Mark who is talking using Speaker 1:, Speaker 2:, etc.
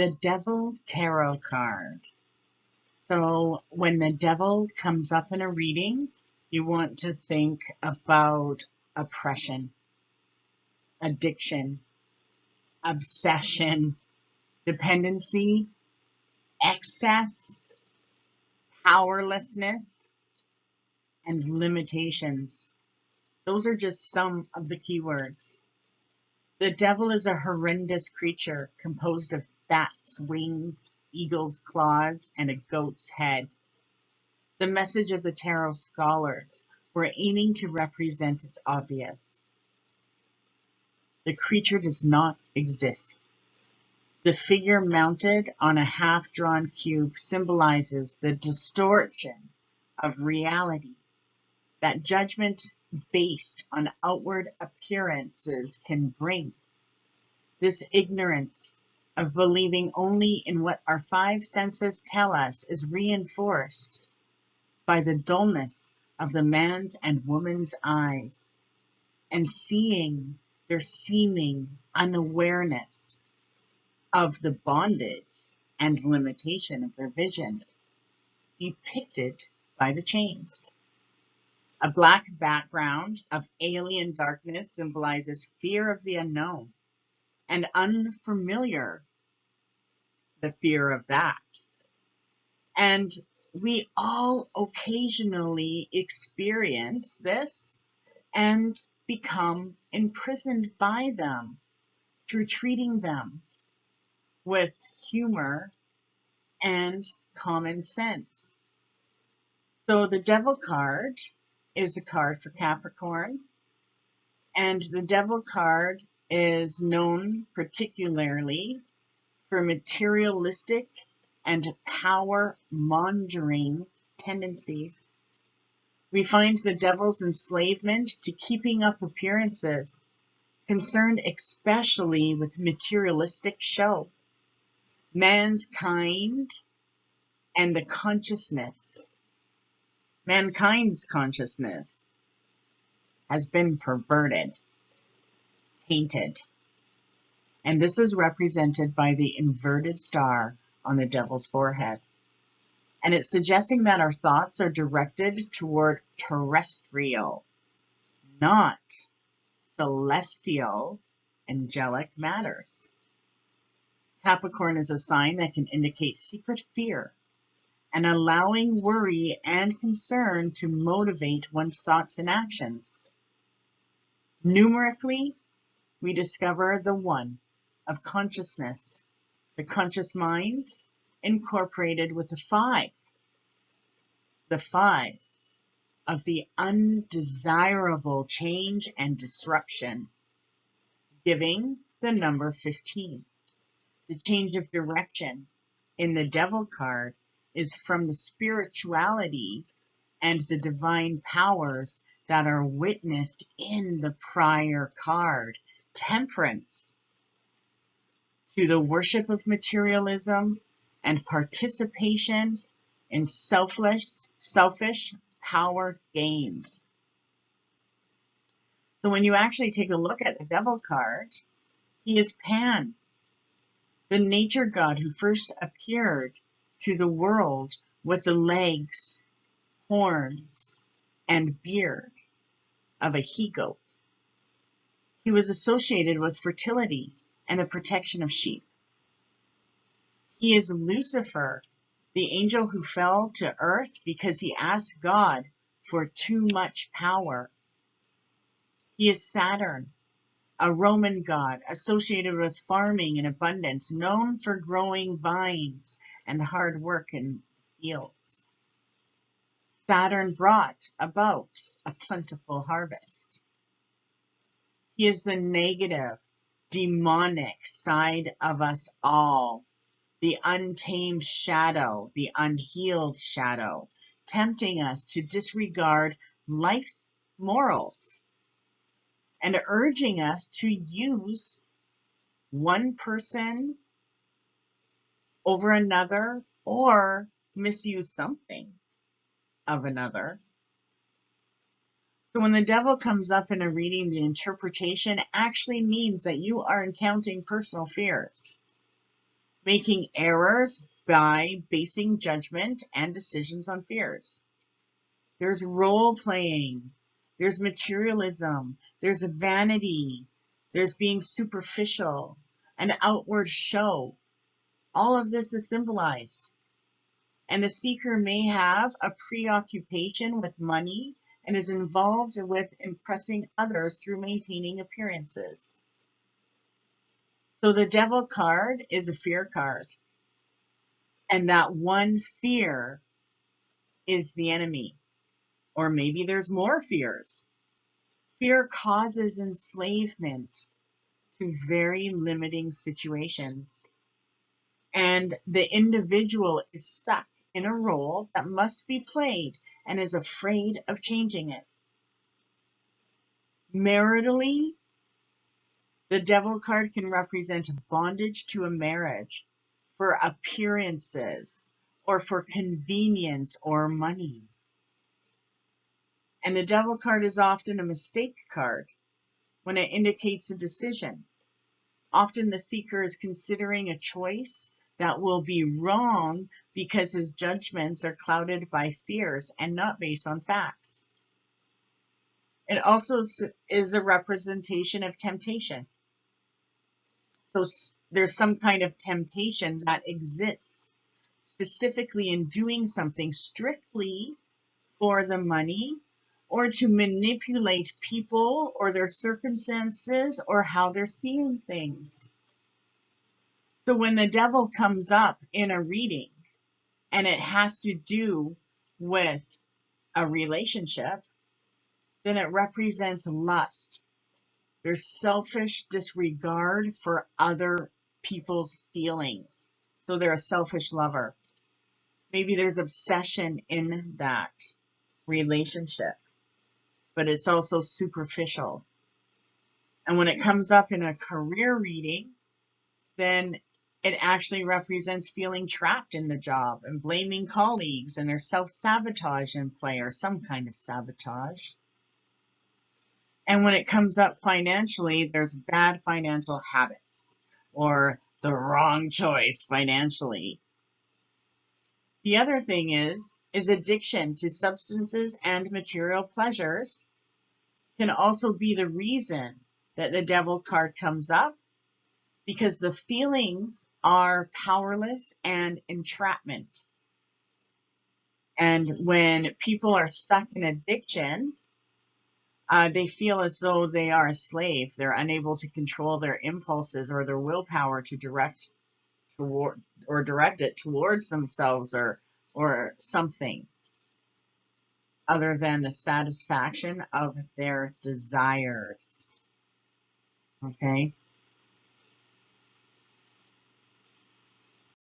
Speaker 1: The Devil Tarot card. So when the devil comes up in a reading, you want to think about oppression, addiction, obsession, dependency, excess, powerlessness, and limitations. Those are just some of the keywords. The devil is a horrendous creature composed of bats' wings, eagle's claws, and a goat's head. The message of the tarot scholars were aiming to represent its obvious. The creature does not exist. The figure mounted on a half-drawn cube symbolizes the distortion of reality that judgment based on outward appearances can bring. This ignorance of believing only in what our five senses tell us is reinforced by the dullness of the man's and woman's eyes, and seeing their seeming unawareness of the bondage and limitation of their vision, depicted by the chains. A black background of alien darkness symbolizes fear of the unknown and unfamiliar, the fear of that. And we all occasionally experience this and become imprisoned by them through treating them with humor and common sense. So the Devil card is a card for Capricorn, and the Devil card is known particularly for materialistic and power-mongering tendencies. We find the devil's enslavement to keeping up appearances, concerned especially with materialistic show, mankind, and the consciousness. Mankind's consciousness has been perverted, tainted, and this is represented by the inverted star on the devil's forehead. And it's suggesting that our thoughts are directed toward terrestrial, not celestial, angelic matters. Capricorn is a sign that can indicate secret fear and allowing worry and concern to motivate one's thoughts and actions. Numerically, we discover the one of consciousness, the conscious mind, incorporated with the five of the undesirable change and disruption, giving the number 15. The change of direction in the Devil card is from the spirituality and the divine powers that are witnessed in the prior card, Temperance, to the worship of materialism and participation in selfish power games. So when you actually take a look at the Devil card, he is Pan, the nature god who first appeared to the world with the legs, horns, and beard of a he-goat. He was associated with fertility and the protection of sheep. He is Lucifer, the angel who fell to earth because he asked God for too much power. He is Saturn, a Roman god associated with farming and abundance, known for growing vines and hard work in fields. Saturn brought about a plentiful harvest. He is the negative, demonic side of us all, the untamed shadow, the unhealed shadow, tempting us to disregard life's morals and urging us to use one person over another or misuse something of another. So when the devil comes up in a reading, the interpretation actually means that you are encountering personal fears. making errors by basing judgment and decisions on fears. There's role playing, there's materialism, there's vanity, there's being superficial, an outward show. All of this is symbolized. And the seeker may have a preoccupation with money and is involved with impressing others through maintaining appearances. So the Devil card is a fear card. And that one fear is the enemy. Or maybe there's more fears. Fear causes enslavement to very limiting situations. And the individual is stuck in a role that must be played and is afraid of changing it. Maritally, the Devil card can represent bondage to a marriage for appearances or for convenience or money. And the Devil card is often a mistake card when it indicates a decision. Often the seeker is considering a choice that will be wrong because his judgments are clouded by fears and not based on facts. It also is a representation of temptation. So there's some kind of temptation that exists, specifically in doing something strictly for the money, or to manipulate people or their circumstances or how they're seeing things. So when the Devil comes up in a reading and it has to do with a relationship, then it represents lust. There's selfish disregard for other people's feelings. So they're a selfish lover. Maybe there's obsession in that relationship, but it's also superficial. And when it comes up in a career reading, then it actually represents feeling trapped in the job and blaming colleagues and there's self-sabotage in play or some kind of sabotage. And when it comes up financially, there's bad financial habits or the wrong choice financially. The other thing is addiction to substances and material pleasures can also be the reason that the Devil card comes up, because the feelings are powerless and entrapment. And when people are stuck in addiction, they feel as though they are a slave. They're unable to control their impulses or their willpower to direct it towards themselves or something other than the satisfaction of their desires. Okay?